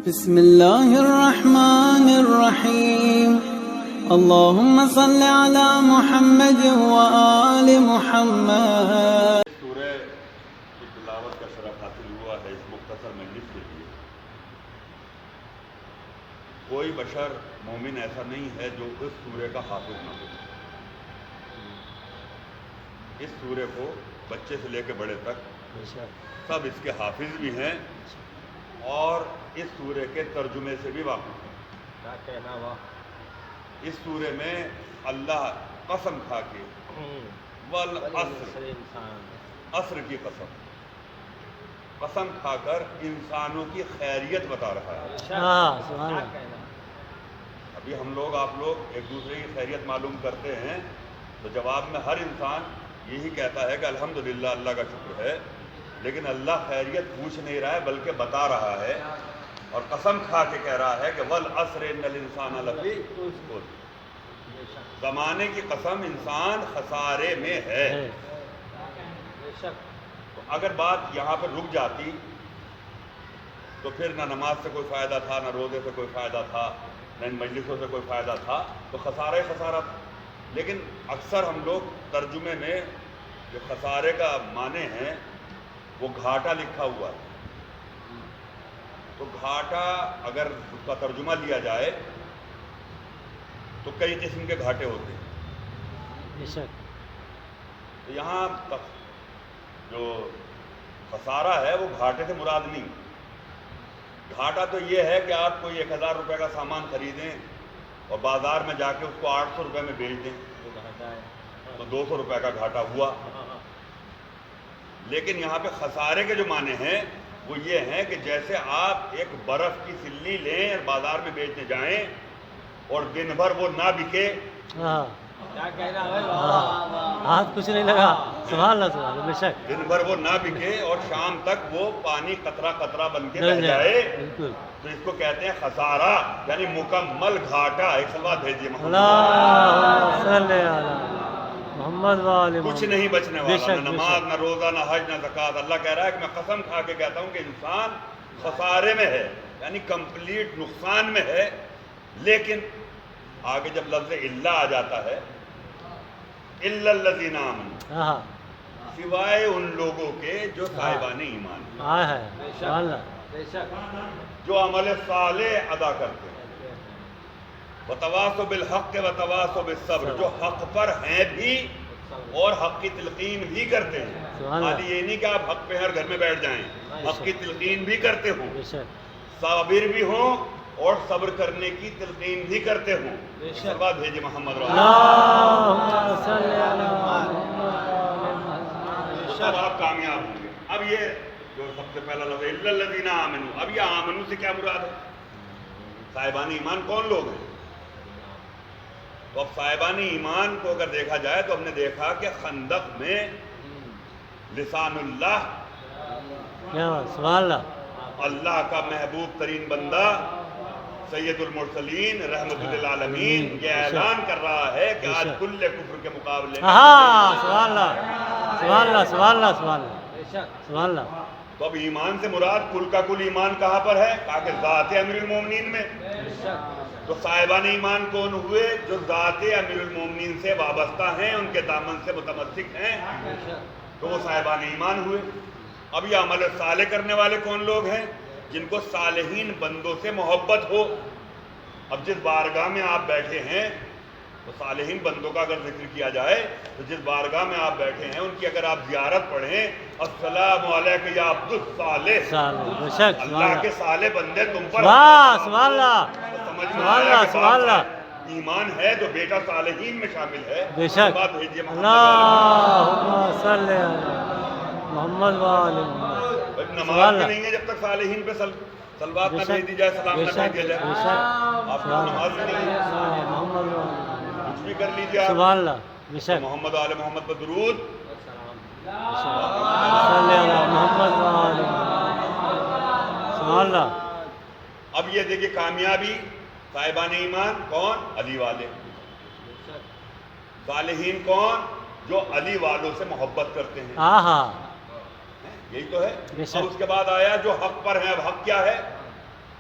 بسم الله الرحمن الرحيم اللهم صل على محمد وآل محمد. سورہ کی تلاوت کا شرف حاصل ہوا ہے اس مختصر مجلس کے لیے. کوئی بشر مومن ایسا نہیں ہے جو اس سورے کا حافظ نہ ہو. اس سورے کو بچے سے لے کے بڑے تک سب اس کے حافظ بھی ہیں اور اس سورے کے ترجمے سے بھی واقف ہیں. اس سورے میں اللہ قسم کھا کے والعصر عصر کی قسم کھا کر انسانوں کی خیریت بتا رہا ہے. ابھی ہم لوگ آپ لوگ ایک دوسرے کی خیریت معلوم کرتے ہیں تو جواب میں ہر انسان یہی کہتا ہے کہ الحمدللہ اللہ کا شکر ہے، لیکن اللہ خیریت پوچھ نہیں رہا ہے بلکہ بتا رہا ہے اور قسم کھا کے کہہ رہا ہے کہ والعصر ان الانسان لفی خسر. زمانے کی قسم انسان خسارے میں ہے. تو اگر بات یہاں پر رک جاتی تو پھر نہ نماز سے کوئی فائدہ تھا، نہ روزے سے کوئی فائدہ تھا، نہ ان مجلسوں سے کوئی فائدہ تھا، تو خسارہ ہی خسارہ تھا. لیکن اکثر ہم لوگ ترجمے میں جو خسارے کا معنی ہے وہ گھاٹا لکھا ہوا ہے. تو گھاٹا اگر اس کا ترجمہ لیا جائے تو کئی قسم کے گھاٹے ہوتے ہیں. تو یہاں جو خسارہ ہے وہ گھاٹے سے مراد نہیں. گھاٹا تو یہ ہے کہ آپ کوئی 1000 روپے کا سامان خریدیں اور بازار میں جا کے اس کو 800 روپے میں بیچ دیں تو 200 روپے کا گھاٹا ہوا. لیکن یہاں پہ خسارے کے جو معنی ہیں وہ یہ ہیں کہ جیسے آپ ایک برف کی سلی لیں اور بازار میں بیچنے جائیں اور دن بھر وہ نہ بکے، ہاتھ کچھ نہیں لگا. سبحان اللہ سبحان اللہ. بے شک دن بھر وہ نہ بکے اور شام تک وہ پانی قطرہ قطرہ بن کے بہ جائے، بالکل. تو اس کو کہتے ہیں خسارہ، یعنی مکمل گھاٹا. ایک سلوات بھیجیے محمد. اللہ صلی علی محمد والے کچھ نہیں بچنے بے والا، شک نہ نماز، نہ روزہ، نہ حج، نہ زکوٰۃ. اللہ کہہ رہا ہے کہ میں قسم کھا کے کہتا ہوں کہ انسان خسارے میں ہے، یعنی کمپلیٹ نقصان میں ہے. لیکن آگے جب لفظ الا آ جاتا ہے، الا الذین آمنوا، سوائے ان لوگوں کے جو صاحبان ایمان ہیں، سبحان اللہ. جو عمل صالح ادا کرتے ہیں. وتواصوا بالحق وتواصوا بالصبر، جو حق پر ہیں بھی اور حق کی تلقین بھی کرتے ہیں. خالی یہ نہیں کہ آپ حق پہ ہر گھر میں بیٹھ جائیں، حق کی تلقین بھی کرتے ہوں، صابر بھی ہوں اور صبر کرنے کی تلقین بھی کرتے ہوں. سلوات بھیجیے محمد رسول اللہم صلی علی محمد. اب آپ کامیاب ہوں گے. اب یہ جو سب سے پہلا لفظ الا الذین آمنوا، اب یہ آمنو سے کیا مراد ہے؟ صاحبان ایمان کون لوگ ہیں؟ تو اب صاحبان ایمان کو اگر دیکھا جائے تو ہم نے دیکھا کہ خندق میں لسان اللہ، سبحان اللہ، اللہ کا محبوب ترین بندہ سید المرسلین رحمت للعالمین یہ اعلان کر رہا ہے کہ آج کل کفر کے مقابلے میں سبحان اللہ سبحان اللہ سبحان اللہ سبحان اللہ سبحان اللہ. تو اب ایمان سے مراد کل کا کل ایمان کہاں پر ہے؟ کہا کہ ذات امیر المومنین میں. تو صاحبان ایمان کون ہوئے؟ جو ذات امیر المومنین سے وابستہ ہیں، ان کے دامن سے متمسک ہیں، تو وہ صاحبان ایمان ہوئے. اب یہ عمل صالح کرنے والے کون لوگ ہیں؟ جن کو صالحین بندوں سے محبت ہو. اب جس بارگاہ میں آپ بیٹھے ہیں تو صالحین بندوں کا اگر ذکر کیا جائے تو جس بارگاہ میں آپ بیٹھے ہیں ان کی اگر آپ زیارت پڑھیں، السلام علیکم یا عبد الصالح، اللہ کے صالح بندے تم پر. سبحان اللہ سبحان اللہ سبحان اللہ. ایمان ہے جو بیٹا صالحین میں شامل ہے. بے شک. بات بھیجیے محمد. اللہم صلی علی محمد والے محمد. نماز بھی نہیں ہے جب تک صالحین پہ صلوات نہ بھیج دی جائے، سلام نہ بھیجا جائے. آپ کو نماز بھی نہیں ہے، محمد کچھ بھی کر لیجیے آپ. سبحان اللہ. بے شک. محمد آل محمد پر درود. صلی علی محمد والے سبحان اللہ. اب یہ دیکھیے کامیابی صاحبان ایمان کون؟ علی والے. صالحین کون؟ جو علی والوں سے محبت کرتے ہیں. ہاں یہی تو ہے. بے شک. اب اس کے بعد آیا جو حق پر ہیں. اب حق کیا ہے؟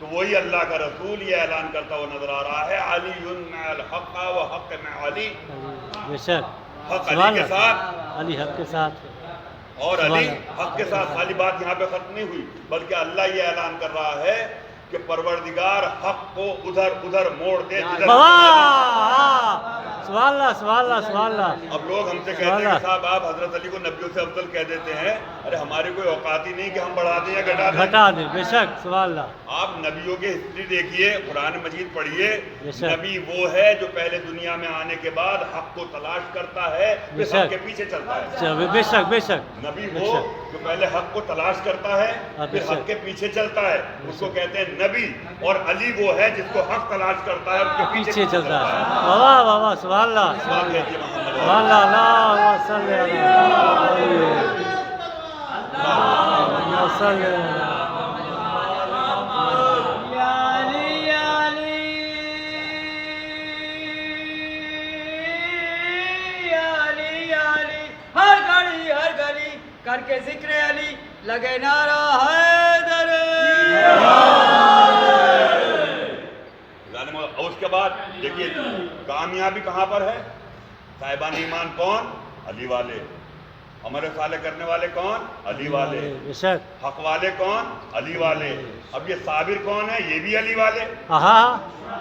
تو وہی اللہ کا رسول یہ اعلان کرتا ہوا نظر آ رہا ہے علی مع الحق و حق مع علی، بے شک حق سبحان علی کے اللہ ساتھ علی حق کے ساتھ اور سبحان علی اللہ۔ حق کے ساتھ۔ خالی بات یہاں پہ ختم نہیں ہوئی، بلکہ اللہ یہ اعلان کر رہا ہے کہ پروردگار حق کو ادھر ادھر موڑ دے جدھر سبحان اللہ سبحان اللہ سبحان اللہ۔ اب لوگ ہم سے کہتے ہیں کہ صاحب آپ حضرت علی کو نبیوں سے افضل کہہ دیتے ہیں، ارے ہماری کوئی اوقات ہی نہیں کہ ہم بڑھا دیں یا گھٹا دیں۔ گھٹا دے بے شک سبحان اللہ۔ آپ نبیوں کی ہسٹری دیکھیے، قرآن مجید پڑھیے، بے شک۔ نبی وہ ہے جو پہلے دنیا میں آنے کے بعد حق کو تلاش کرتا ہے، بے پھر حق شک۔ کے پیچھے چلتا ہے۔ بے شک بے شک نبی بے وہ شک۔ جو پہلے حق کو تلاش کرتا ہے بے پھر شک۔ حق کے پیچھے چلتا ہے، اس کو کہتے ہیں نبی۔ اور علی وہ ہے جس کو حق تلاش کرتا ہے، اس کے پیچھے چلتا ہے۔ واہ واہ واہ سبحان اللہ سبحان اللہ سبحان اللہ۔ اللہم صلی علی اللہم صلی علی ہر گلی کر کے ذکر علی لگے نعرہ حیدر۔ اور اس کے بعد دیکھیے کامیابی کہاں پر ہے؟ صاحبان ایمان کون؟ علی والے۔ عمل صالح کرنے والے کون؟ علی والے۔ بے شک۔ حق والے کون؟ علی والے۔ اب یہ صابر کون ہے؟ یہ بھی علی والے۔ ہاں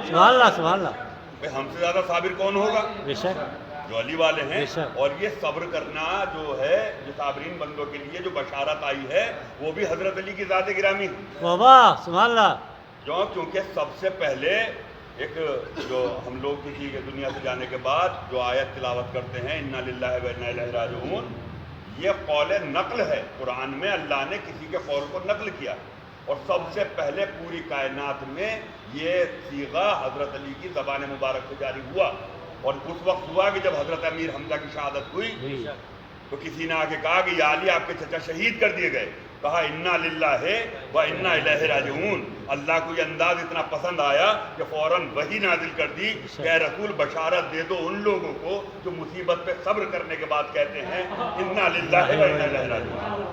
سبحان اللہ سبحان اللہ۔ بھئی ہم سے زیادہ صابر کون ہوگا؟ بے شک جو علی والے ہیں۔ بے شک۔ اور یہ صبر کرنا جو ہے جو صابرین بندوں کے لیے جو بشارت آئی ہے وہ بھی حضرت علی کی ذات گرامی ہے۔ واہ سبحان اللہ۔ کیونکہ سب سے پہلے ایک جو ہم لوگ کسی کے دنیا سے جانے کے بعد جو آیت تلاوت کرتے ہیں انا للہ و انا الیہ راجعون، یہ قول نقل ہے۔ قرآن میں اللہ نے کسی کے قول کو نقل کیا، اور سب سے پہلے پوری کائنات میں یہ صیغہ حضرت علی کی زبان مبارک سے جاری ہوا۔ اور اس وقت ہوا کہ جب حضرت امیر حمزہ کی شہادت ہوئی تو کسی نے آ کے کہا کہ یا علی آپ کے چچا شہید کر دیے گئے۔ کہا انا للہ و انا الیہ راجعون۔ اللہ کو یہ انداز اتنا پسند آیا کہ فوراً وحی نازل کر دی کہ اے رسول بشارت دے دو ان لوگوں کو جو مصیبت پہ صبر کرنے کے بعد کہتے ہیں انا للہ و انا الیہ راجعون۔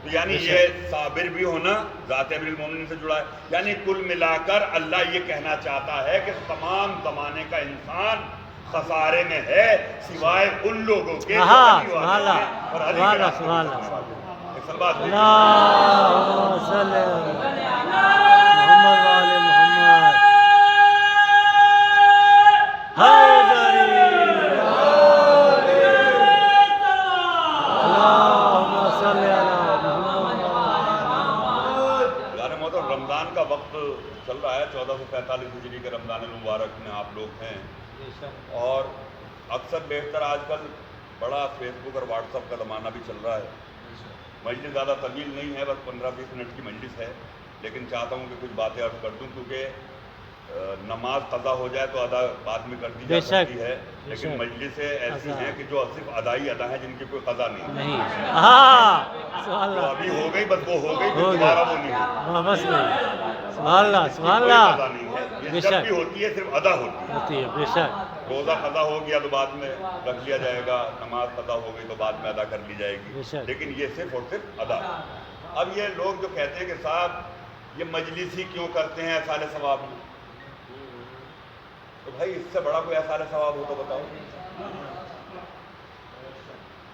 تو یعنی یہ صابر بھی ہونا ذات امیر المومنین سے جڑا ہے۔ یعنی کل ملا کر اللہ یہ کہنا چاہتا ہے کہ تمام زمانے کا انسان خسارے میں ہے سوائے ان لوگوں کے جو علی والے ہیں اور علی کے راستے میں چلنے والے ہیں۔ اللہم صلی علی محمد و آل محمد حیدری اللہم صلی علی محمد یار محترم رمضان کا وقت چل رہا ہے، 1445 ہجری کے رمضان المبارک میں آپ لوگ ہیں، اور اکثر بیشتر آج کل بڑا فیس بک اور واٹس ایپ کا زمانہ بھی چل رہا ہے۔ مجلس زیادہ طویل نہیں ہے، بس 15-20 منٹ کی مجلس ہے، لیکن چاہتا ہوں کہ کچھ باتیں عرض کر دوں، کیونکہ نماز قضا ہو جائے تو ادا بعد میں کر دی جا سکتی ہے، لیکن مجلسیں ایسی ہیں کہ جو صرف ادائی ادا ہیں جن کی کوئی قضا نہیں ہے۔ جو ابھی ہو گئی بس وہ ہو گئی، دوبارہ وہ نہیں ہوگی، بس نہیں۔ سبحان اللہ سبحان کوئی اللہ۔ قضا نہیں ہے۔ یہ جب بھی ہوتی ہے صرف ادا ہوتی ہے۔ بے شک۔ روزہ قضا ہو گیا تو بعد میں رکھ لیا جائے گا، نماز قضا ہو گئی تو بعد میں ادا کر لی جائے گی، لیکن یہ صرف اور صرف ادا۔ اب یہ لوگ جو کہتے ہیں کہ صاحب یہ مجلس ہی کیوں کرتے ہیں احصال ثواب میں، تو بھائی اس سے بڑا کوئی احصال ثواب ہو تو بتاؤ۔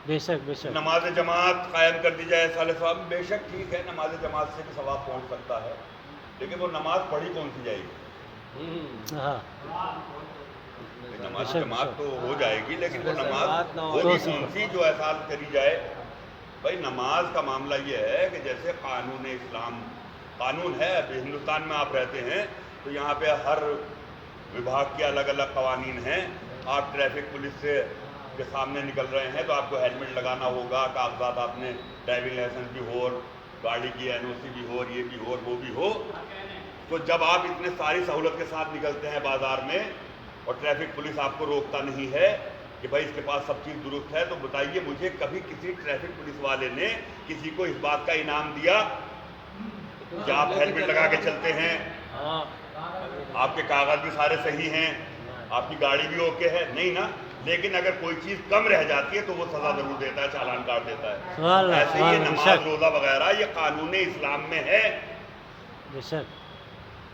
بے شک بے شک۔ نماز جماعت قائم کر دی جائے احصال ثواب میں، بے شک ٹھیک ہے، نماز جماعت سے بھی ثواب پہنچ سکتا ہے، لیکن وہ نماز پڑھی کون سی جائے گی؟ نماز جماعت تو ہو جائے گی، لیکن وہ نماز ہوگی کون سی جو احساس کری جائے؟ بھائی نماز کا معاملہ یہ ہے کہ جیسے قانون اسلام قانون ہے، ابھی ہندوستان میں آپ رہتے ہیں تو یہاں پہ ہر وبھاگ کے الگ الگ قوانین ہیں۔ آپ ٹریفک پولیس سے کے سامنے نکل رہے ہیں تو آپ کو ہیلمٹ لگانا ہوگا، کاغذات آپ نے ڈرائیونگ لائسنس بھی ہو، گاڑی کی NOC بھی ہو، یہ بھی ہو وہ بھی ہو۔ تو جب آپ اتنے ساری سہولت کے ساتھ نکلتے ہیں بازار میں اور ٹریفک پولیس آپ کو روکتا نہیں ہے کہ بھائی اس کے پاس سب چیز درست ہے، تو بتائیے مجھے کبھی کسی ٹریفک پولیس والے نے کسی کو اس بات کا انعام دیا کہ آپ ہیلمٹ لگا کے چلتے ہیں، آپ کے کاغذ بھی سارے صحیح ہیں، آپ کی گاڑی بھی اوکے ہے؟ نہیں نا۔ لیکن اگر کوئی چیز کم رہ جاتی ہے تو وہ سزا ضرور دیتا ہے، چالان کاٹ دیتا ہے۔ ایسے ہی نماز روزہ وغیرہ یہ قانون اسلام میں ہے،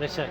بے شک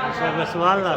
اللہ سبحان اللہ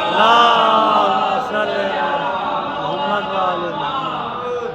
اللہم صلی علی محمد وآل محمد۔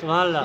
سبحان اللہ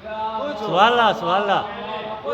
سبحان اللہ سبحان اللہ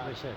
بے شک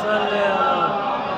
صلی علی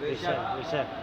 بے شک بے شک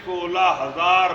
16,000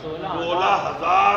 16,000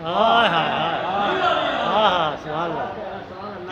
ہاں ہاں ہاں سبحان اللہ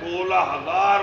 16,000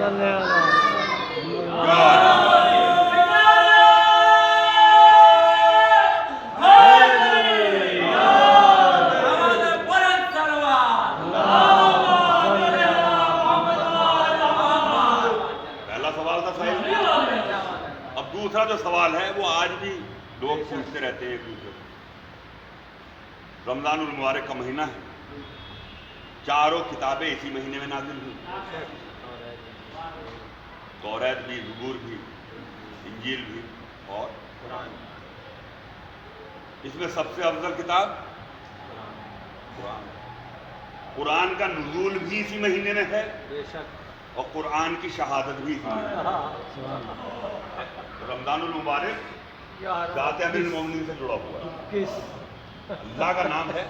صلی علی سوال تھا صحیح. اب دوسرا جو سوال ہے وہ آج بھی لوگ پوچھتے رہتے ہیں ایک دوسرے سے. رمضان المبارک کا مہینہ ہے, چاروں کتابیں اسی مہینے میں نازل ہوئی, توریت بھی, زبور بھی, انجیل بھی اور قرآن. اس میں سب سے افضل کتاب قرآن. قرآن کا نزول بھی اسی مہینے میں ہے اور قرآن کی شہادت بھی اسی مہینے میں ہے. رمضان المبارک ذات امیر المومنین سے جڑا ہوا ہے, اللہ کا نام ہے.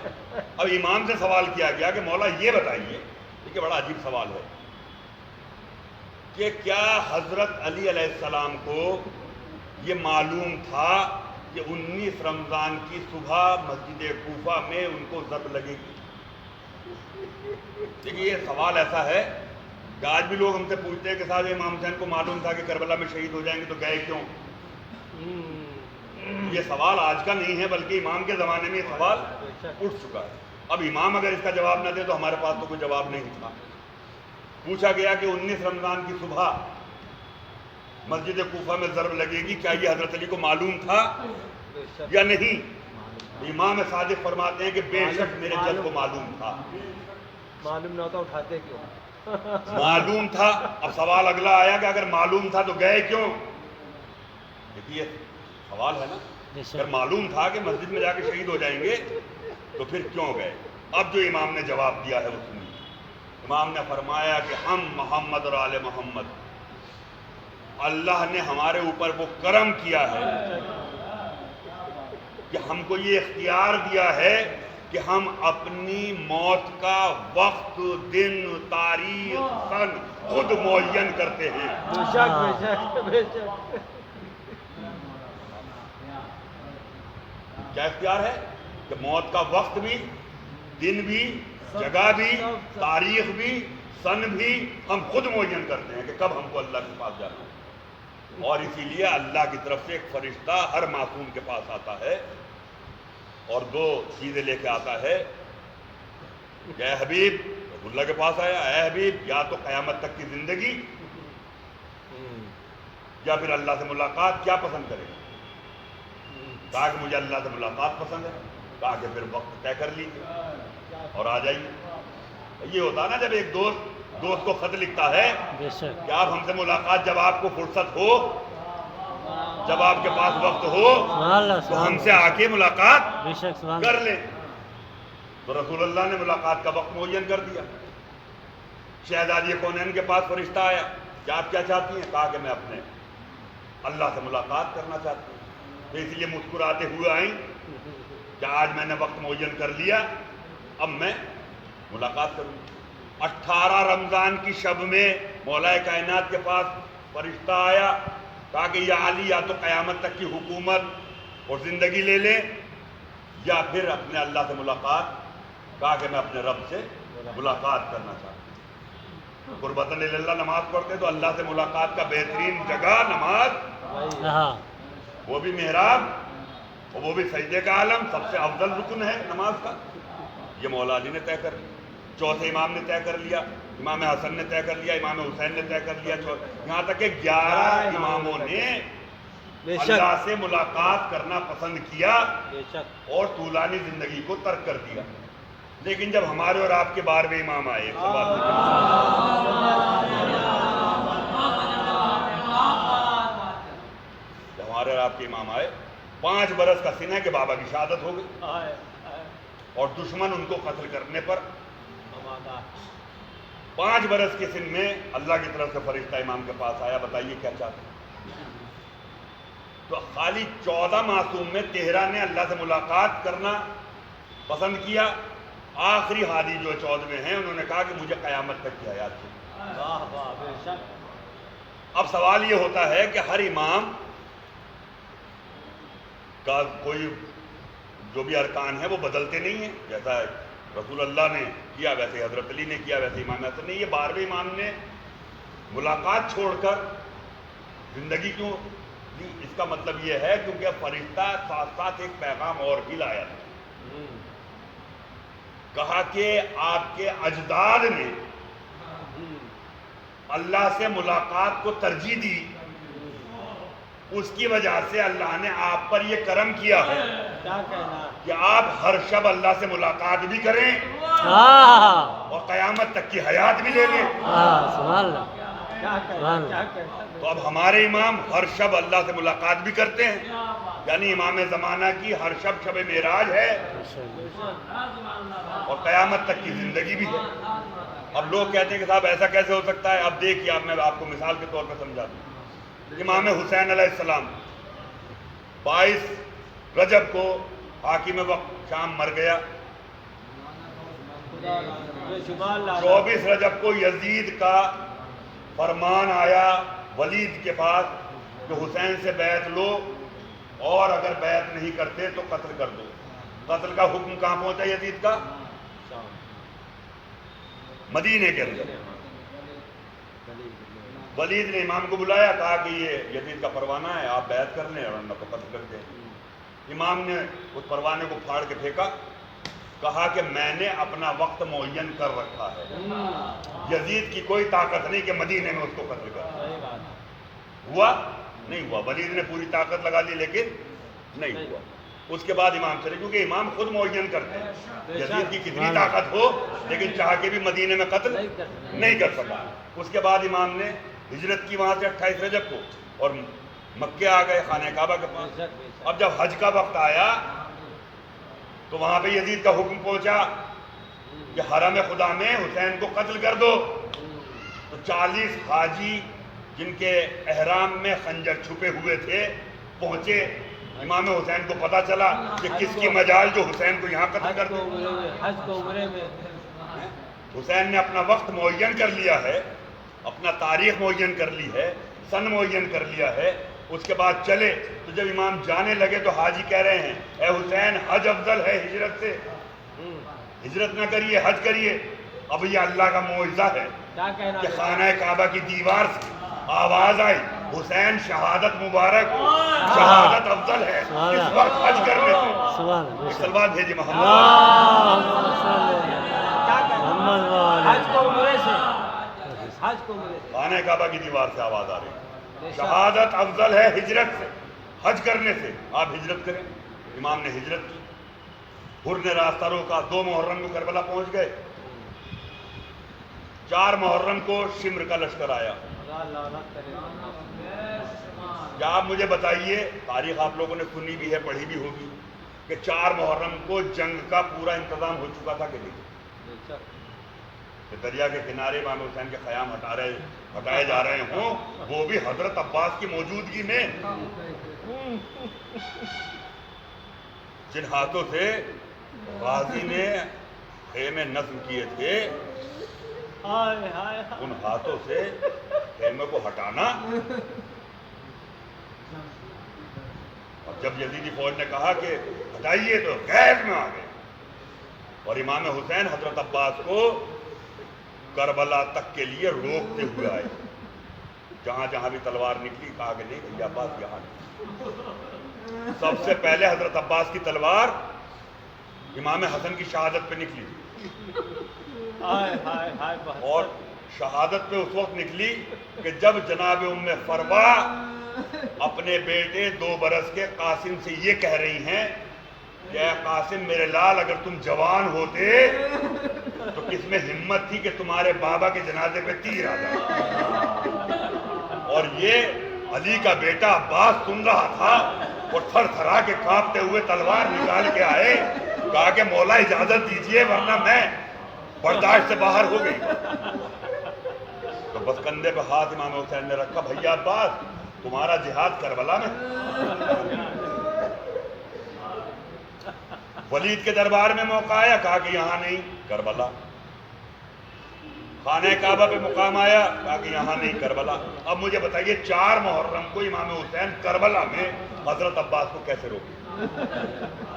اب امام سے سوال کیا گیا کہ مولا یہ بتائیے, یہ بڑا عجیب سوال ہے, کہ کیا حضرت علی علیہ السلام کو یہ معلوم تھا کہ 19 رمضان کی صبح مسجد کوفہ میں ان کو ضرب لگے گی؟ دیکھیے یہ سوال ایسا ہے کہ آج بھی لوگ ہم سے پوچھتے ہیں کہ صاحب امام حسین کو معلوم تھا کہ کربلا میں شہید ہو جائیں گے تو گئے کیوں؟ یہ سوال آج کا نہیں ہے بلکہ امام کے زمانے میں یہ سوال اٹھ چکا ہے. اب امام اگر اس کا جواب نہ دے تو ہمارے پاس تو کوئی جواب نہیں تھا. پوچھا گیا کہ 19 رمضان کی صبح مسجد کوفہ میں ضرب لگے گی, کیا یہ حضرت علی کو معلوم تھا یا نہیں؟ امام صادق فرماتے ہیں کہ بے شک میرے جد کو معلوم تھا. معلوم نہ ہوتا اٹھاتے کیوں؟ معلوم تھا. اب سوال اگلا آیا کہ اگر معلوم تھا تو گئے کیوں؟ دیکھیے سوال ہے نا, اگر معلوم تھا کہ مسجد میں جا کے شہید ہو جائیں گے تو پھر کیوں گئے؟ اب جو امام نے جواب دیا ہے وہ سنیے. امام نے فرمایا کہ ہم محمد اور آل محمد, اللہ نے ہمارے اوپر وہ کرم کیا ہے کہ ہم کو یہ اختیار دیا ہے کہ ہم اپنی موت کا وقت, دن, تاریخ, سن خود معین کرتے ہیں. بے شک بے شک بے شک. کیا اختیار ہے کہ موت کا وقت بھی, دن بھی, جگہ بھی, تاریخ بھی, سن بھی ہم خود معین کرتے ہیں کہ کب ہم کو اللہ کے پاس جانا ہے. اور اسی لیے اللہ کی طرف سے ایک فرشتہ ہر معصوم کے پاس آتا ہے اور دو چیزیں لے کے آتا ہے. اے حبیب, اللہ کے پاس آیا, اے حبیب یا تو قیامت تک کی زندگی یا پھر اللہ سے ملاقات, کیا پسند کرے گا؟ کہا کہ مجھے اللہ سے ملاقات پسند ہے. کہا کہ پھر وقت طے کر لیجیے اور آ جائیے. یہ ہوتا نا جب ایک دوست کو خط لکھتا ہے کہ آپ ہم سے ملاقات, جب آپ کو فرصت ہو, جب آپ کے پاس وقت ہو تو ہم سے آ کے ملاقات کر لیں. تو رسول اللہ نے ملاقات کا وقت معین کر دیا. شہزادی کونین کے پاس فرشتہ آیا کہ آپ کیا چاہتی ہیں؟ کہا کہ میں اپنے اللہ سے ملاقات کرنا چاہتی ہوں. تو اس لیے مسکراتے ہوئے آئیں کہ آج میں نے وقت معین کر لیا, اب میں ملاقات کروں. 18 رمضان کی شب میں مولا کائنات کے پاس فرشتہ آیا, کہا کہ یا علی یا تو قیامت تک کی حکومت اور زندگی لے لیں یا پھر اپنے اللہ سے ملاقات. کہا کہ میں اپنے رب سے ملاقات کرنا چاہتا ہوں. قربتاً اللہ نماز پڑھتے تو اللہ سے ملاقات کا بہترین جگہ نماز, وہ بھی محراب اور وہ بھی سجدے کا عالم, سب سے افضل رکن ہے نماز کا. یہ مولا علی نے طے کر لیا, چوتھے امام نے طے کر لیا, امام حسن نے طے کر لیا, امام حسین نے طے کر لیا, یہاں تک کہ 11 اماموں نے اللہ سے ملاقات کرنا پسند کیا اور طولانی زندگی کو ترک کر دیا. لیکن جب ہمارے اور آپ کے 12ویں امام آئے, جب ہمارے اور آپ کے امام آئے, 5 برس کا سن ہے کہ بابا کی شہادت ہو گئی اور دشمن ان کو قتل کرنے پر 5 برس کے سن میں اللہ کی طرف سے فرشتہ امام کے پاس آیا, بتائیے کیا چاہتے ہیں؟ تو خالی 14 معصوم میں 13 نے اللہ سے ملاقات کرنا پسند کیا. آخری ہادی جو 14ویں ہیں انہوں نے کہا کہ مجھے قیامت تک کی حیات چاہیے. اب سوال یہ ہوتا ہے کہ ہر امام کا کوئی جو بھی ارکان ہے وہ بدلتے نہیں ہیں. جیسا رسول اللہ نے کیا ویسے حضرت علی نے کیا, ویسے امام حسن نے. یہ 12ویں امام نے ملاقات چھوڑ کر زندگی کیوں دی؟ اس کا مطلب یہ ہے کیونکہ فرشتہ ساتھ ساتھ ایک پیغام اور بھی لایا تھا. کہا کہ آپ کے اجداد نے اللہ سے ملاقات کو ترجیح دی، اس کی وجہ سے اللہ نے آپ پر یہ کرم کیا ہے کیا کہنا کہ آپ ہر شب اللہ سے ملاقات بھی کریں ہاں اور قیامت تک کی حیات بھی لے لیں۔ ہاں سبحان اللہ کیا کہنا کیا کہنا تو اب ہمارے امام ہر شب اللہ سے ملاقات بھی کرتے ہیں، یعنی امام زمانہ کی ہر شب شب معراج ہے اور قیامت تک کی زندگی بھی ہے۔ اب لوگ کہتے ہیں کہ صاحب ایسا کیسے ہو سکتا ہے؟ اب دیکھیے، اب میں آپ کو مثال کے طور پر سمجھا دوں۔ امام حسین علیہ السلام 22 رجب کو حاکم وقت شام مر گیا، 24 رجب کو یزید کا فرمان آیا ولید کے پاس کہ حسین سے بیعت لو اور اگر بیعت نہیں کرتے تو قتل کر دو۔ قتل کا حکم کہاں پہنچا یزید کا؟ مدینے کے اندر۔ ولید نے امام کو بلایا، کہا کہ یہ یزید کا پروانہ ہے، آپ بیعت کر لیں اور ان کو قتل کر دیں۔ امام نے اس پروانے کو پھاڑ کے پھینکا، کہا کہ میں نے اپنا وقت معین کر رکھا ہے، یزید کی کوئی طاقت نہیں کہ مدینے میں اس کو قتل کر۔ ہوا نہیں ہوا، ولید نے پوری طاقت لگا لی لیکن نہیں ہوا۔ اس کے بعد امام چلے، کیونکہ امام خود معین کرتے ہیں، یزید کی کتنی طاقت ہو لیکن چاہ کے بھی مدینے میں قتل نہیں کر سکا۔ اس کے بعد امام نے ہجرت کی وہاں سے 28 رجب کو اور مکے آ گئے خانہ کعبہ کے پاس۔ اب جب حج کا وقت آیا تو وہاں پہ یزید کا حکم پہنچا کہ حرم خدا میں حسین کو قتل کر دو۔ تو 40 حاجی جن کے احرام میں خنجر چھپے ہوئے تھے پہنچے، امام حسین کو پتا چلا کہ کس کی مجال جو حسین کو یہاں قتل کر دے۔ حج کو عمرے میں حسین نے اپنا وقت معین کر لیا ہے، اپنا تاریخ معین کر لی ہے، سن معین کر لیا ہے۔ اس کے بعد چلے تو جب امام جانے لگے تو حاجی کہہ رہے ہیں اے حسین حج افضل ہے ہجرت سے، ہجرت نہ کریے حج کریے۔ اب یہ اللہ کا معجزہ ہے کیا کہنا کہ خانہ کعبہ کی دیوار سے آواز آئی حسین شہادت مبارک، شہادت افضل ہے اس وقت حج کرنے سے۔ سبحان اللہ سلوات بھیجی محمد۔ اللہم صلی کیا کہنا محمد وعلی حج کو عمرے سے حج کو عمرے سے خانہ کعبہ کی دیوار سے آواز آ رہی ہے شہادت افضل ہے ہجرت سے، حج کرنے سے، آپ ہجرت کریں۔ امام نے ہجرت کی، حر نے راستہ روکا، 2 محرم کو کربلا پہنچ گئے، 4 محرم کو شمر کا لشکر آیا۔ کیا آپ مجھے بتائیے، تاریخ آپ لوگوں نے سنی بھی ہے پڑھی بھی ہوگی کہ 4 محرم کو جنگ کا پورا انتظام ہو چکا تھا کہ نہیں؟ کہ دریا کے کنارے امام حسین کے خیام ہٹائے جا رہے ہوں، وہ بھی حضرت عباس کی موجودگی میں، جن ہاتھوں سے غازی نے خیمے نصب کیے تھے، ان ہاتھوں سے خیمے کو ہٹانا۔ اور جب یزیدی فوج نے کہا کہ ہٹائیے تو غیظ میں آ گئے، اور امام حسین حضرت عباس کو کربلا تک کے لیے روکتے ہوئے آئے، جہاں جہاں بھی تلوار نکلی کہا کہ نہیں بھیا عباس یہاں نہیں۔ سب سے پہلے حضرت عباس کی تلوار امام حسن کی شہادت پہ نکلی، اور شہادت پہ اس وقت نکلی کہ جب جناب ام فروا اپنے بیٹے 2 برس کے قاسم سے یہ کہہ رہی ہیں کہ اے قاسم میرے لال، اگر تم جوان ہوتے تو کس میں ہمت تھی کہ تمہارے بابا کے جنازے پہ تیر آ جائے۔ اور یہ علی کا بیٹا عباس سن رہا تھا اور تھر تھرا کے کانپتے ہوئے تلوار نکال کے آئے، کہا کہ مولا اجازت دیجئے ورنہ میں برداشت سے باہر ہو گئی۔ تو بس کندھے پہ ہاتھ امام حسین نے رکھا، بھیا عباس تمہارا جہاد کربلا میں۔ ولید کے دربار میں موقع آیا، کہا کہ یہاں نہیں کربلا۔ خانہ کعبہ پہ مقام آیا، کہا کہ یہاں نہیں کربلا۔ اب مجھے بتائیے 4 محرم کو امام حسین کربلا میں حضرت عباس کو کیسے روکے؟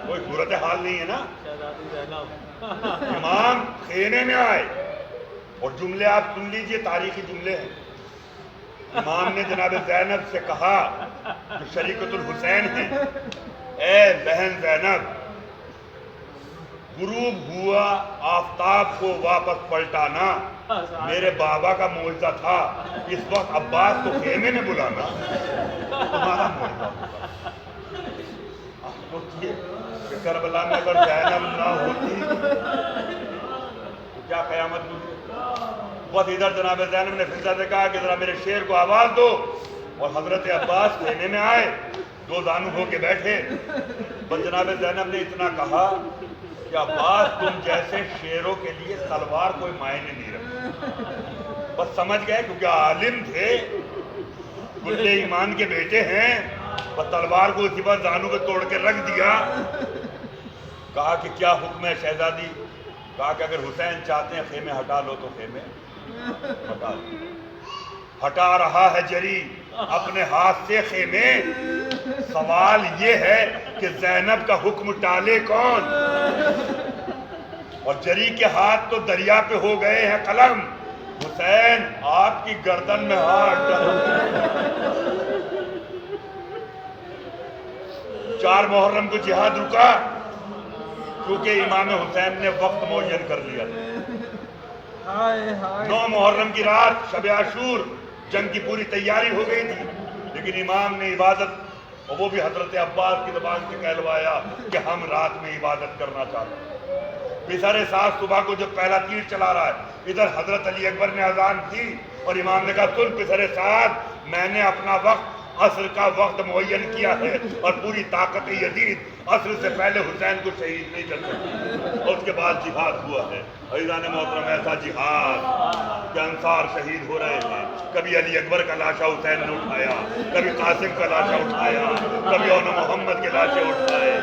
کوئی صورتحال نہیں ہے نا۔ امام خیمے میں آئے، اور جملے آپ سن لیجئے، تاریخی جملے ہیں۔ امام نے جناب زینب سے کہا جو شریکۃ الحسین ہیں، اے بہن زینب، غروب ہوا آفتاب کو واپس پلٹانا میرے بابا کا معجزہ تھا، اس وقت عباس کو خیمے میں بلانا تمہارا معجزہ ہوگا۔ آپ سوچیے کہ کربلا میں اگر زینب نہ ہوتی تو کیا قیامت ہوتی۔ بس ادھر جناب زینب نے فضا سے کہا کہ ذرا میرے شیر کو آواز دو، اور حضرت عباس خیمے میں آئے، دو زانو ہو کے بیٹھے۔ بس جناب زینب نے اتنا کہا کہ عباس تم جیسے شیروں کے لیے تلوار کوئی معنی نہیں رکھتی۔ بس سمجھ گئے کیونکہ عالم تھے، گلے ایمان کے بیٹے ہیں، بس تلوار کو اسی بار زانو پہ توڑ کے رکھ دیا۔ کہا کہ کیا حکم ہے شہزادی؟ کہا کہ اگر حسین چاہتے ہیں خیمے ہٹا لو تو خیمے ہٹا لو۔ ہٹا رہا ہے جری اپنے ہاتھ سے خیمے، سوال یہ ہے کہ زینب کا حکم ٹالے کون؟ اور جری کے ہاتھ تو دریا پہ ہو گئے ہیں قلم، حسین آپ کی گردن میں ہاتھ ڈالو۔ 4 محرم کو جہاد رکا کیونکہ امام حسین نے وقت معین کر لیا تھا۔ 9 محرم کی رات شب عاشور جنگ کی پوری تیاری ہو گئی تھی، لیکن امام نے عبادت، اور وہ بھی حضرت عباس کی زبان سے کہلوایا کہ ہم رات میں عبادت کرنا چاہتے ہیں۔ پسر ساز صبح کو جب پہلا تیر چلا رہا ہے، ادھر حضرت علی اکبر نے اذان دی اور امام نے کہا سن پسر ساز، میں نے اپنا وقت عصر کا وقت معین کیا ہے اور پوری طاقت یزید عصر سے پہلے حسین کو شہید نہیں کر سکتی۔ اور اس کے بعد جہاد ہوا ہے، عزیزان محترم، ایسا جہاد کہ انصار شہید ہو رہے ہیں، کبھی علی اکبر کا لاشا حسین نے اٹھایا، کبھی قاسم کا لاشا اٹھایا، کبھی اون محمد کے لاشے اٹھائے۔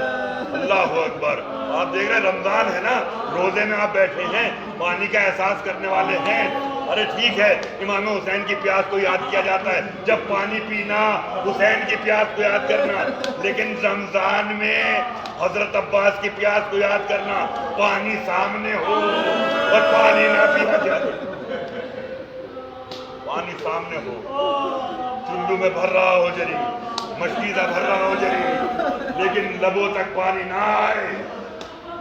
اللہ اکبر۔ آپ دیکھ رہے ہیں رمضان ہے نا، روزے میں آپ بیٹھے ہیں، پانی کا احساس کرنے والے ہیں۔ ارے ٹھیک ہے امام حسین کی پیاس کو یاد کیا جاتا ہے، جب پانی پینا حسین کی پیاس کو یاد کرنا، لیکن رمضان میں حضرت عباس کی پیاس کو یاد کرنا، پانی سامنے ہو اور پانی نہ پیا جائے، پانی سامنے ہو، چلو میں بھر رہا ہو جری، مشکیزہ بھر رہا ہو جری، لیکن لبوں تک پانی نہ آئے۔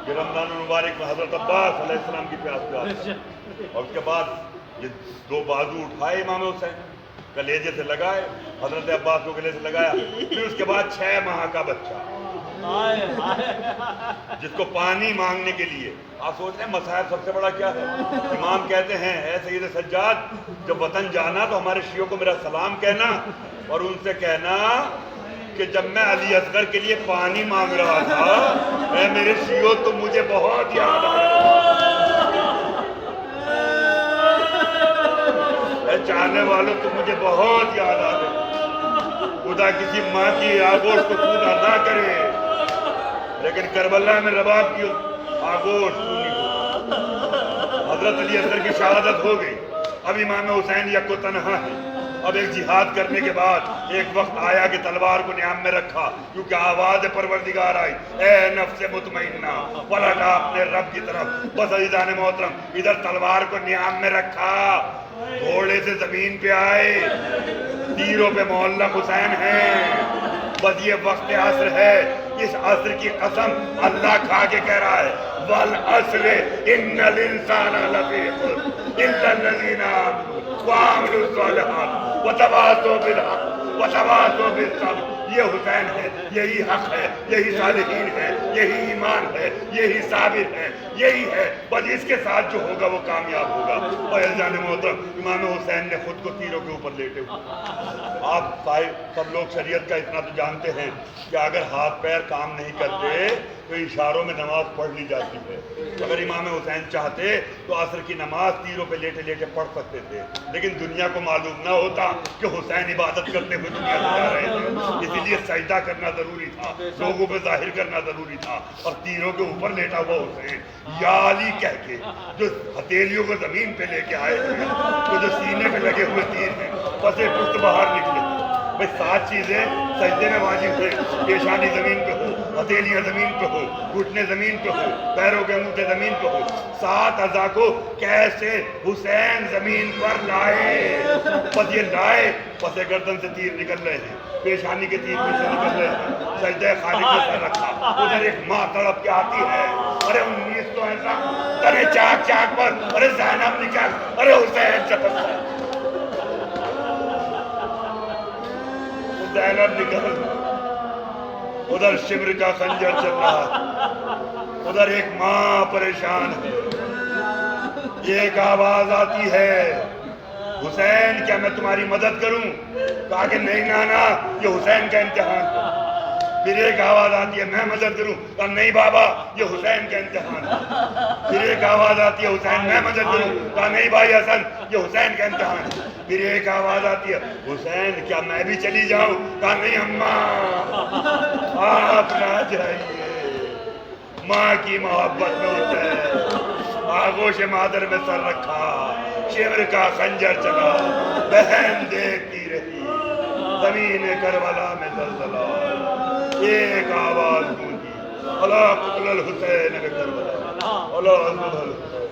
کہ رمضان المبارک میں حضرت عباس علیہ السلام کی پیاس کو یاد کرنا، اور اس کے بعد یہ 2 بازو اٹھائے امام حسین، کلیجے سے لگائے، حضرت عباس کو گلے سے لگایا، پھر اس کے بعد 6 ماہ کا بچہ جس کو پانی مانگنے کے لیے، آپ سوچ رہے ہیں مسائل سب سے بڑا کیا ہے؟ امام کہتے ہیں اے سید سجاد، جب وطن جانا تو ہمارے شیعوں کو میرا سلام کہنا اور ان سے کہنا کہ جب میں علی اصغر کے لیے پانی مانگ رہا تھا، اے میرے شیعوں تو مجھے بہت یاد آ رہا، اے چاہنے والوں تو مجھے بہت یاد آ رہے، خدا کسی ماں کی آغوش کو پورا نہ کرے، لیکن کربلا میں رباب کی آغوش پوری ہو۔ حضرت علی اصغر کی شہادت ہو گئی، اب امام حسین یک و تنہا ہے۔ اب ایک جہاد کرنے کے بعد ایک وقت آیا کہ تلوار کو نیام میں رکھا، کیونکہ آواز پروردگار آئی، اے نفس مطمئنہ پلٹا اپنے رب کی طرف۔ بس عزیزان محترم، ادھر تلوار کو نیام میں رکھا، گھوڑے سے زمین پہ آئے، تیروں پہ معلق حسین ہیں۔ بس یہ وقت عصر ہے، اس عصر کی قسم اللہ کھا کے کہہ رہا ہے، والعصر ان الانسان لفی خسر الا الذین آمنوا وعملوا الصالحات وتواصوا بالحق وتواصوا بالصبر۔ یہ حسین ہے، یہی حق ہے، یہی صالحین ہے، یہی ایمان ہے، یہی صابر ہے، یہی ہے۔ بس اس کے ساتھ جو ہوگا وہ کامیاب ہوگا۔ اور عزیزان محترم، امام حسین نے خود کو تیروں کے اوپر لیٹے ہوئے، آپ سب لوگ شریعت کا اتنا تو جانتے ہیں کہ اگر ہاتھ پیر کام نہیں کرتے تو اشاروں میں نماز پڑھ لی جاتی ہے۔ اگر امام حسین چاہتے تو عصر کی نماز تیروں پہ لیٹے لیٹے پڑھ سکتے تھے، لیکن دنیا کو معلوم نہ ہوتا کہ حسین عبادت کرتے ہوئے دنیا سے جا رہے تھے، اسی لیے سجدہ کرنا ضروری تھا، لوگوں پہ ظاہر کرنا ضروری تھا۔ اور تیروں کے اوپر لیٹا ہوا حسین یا علی کہہ کے جو ہتھیلیوں کو زمین پہ لے کے آئے تھے، تو جو سینے پہ لگے ہوئے تیر ہیں پسے پشت باہر نکلے۔ بھئی 7 چیزیں سجدے میں واجب ہے، پیشانی زمین پہ ہو، ہتھیلیاں زمین پہ ہو، گھٹنے زمین پہ ہو، پیروں کے انگوٹھے زمین پہ ہو۔ 7 اعضاء کو کیسے حسین زمین پر لائے؟ بس یہ لائے، پس گردن سے تیر نکل رہے ہیں، پیشانی کے تیر میں سے نکل رہے ہیں، سجدہ خالق میں سر رکھا، ادھر ایک ماں تڑپ کے آتی ہے ارے 1900 ایسا ارے چاک چاک پر ارے زینب نکل ارے حسین چکر زینب نکل ادھر شمر کا خنجر چل رہا ادھر ایک ماں پریشان ہے ایک آواز آتی ہے حسین کیا میں تمہاری مدد کروں کہا کہ نہیں نانا یہ حسین کا امتحان ہے پھر ایک آواز آتی ہے میں مدد کروں کہا نہیں بابا یہ حسین کا امتحان ہے پھر ایک آواز آتی ہے حسین میں مدد کروں کہا نہیں بھائی حسن یہ حسین کا امتحان ہے پھر ایک آواز آتی ہے حسین کیا میں بھی چلی جاؤں کہا نہیں اماں آپ نہ جائیے ماں کی محبت میں ہوتا ہے آغوش مادر میں سر رکھا شمر کا خنجر چلا بہن دیکھتی رہی زمین کربلا میں زلزلہ ایک آواز گونجی الا قتل الحسین کربلا الا قتل الحسین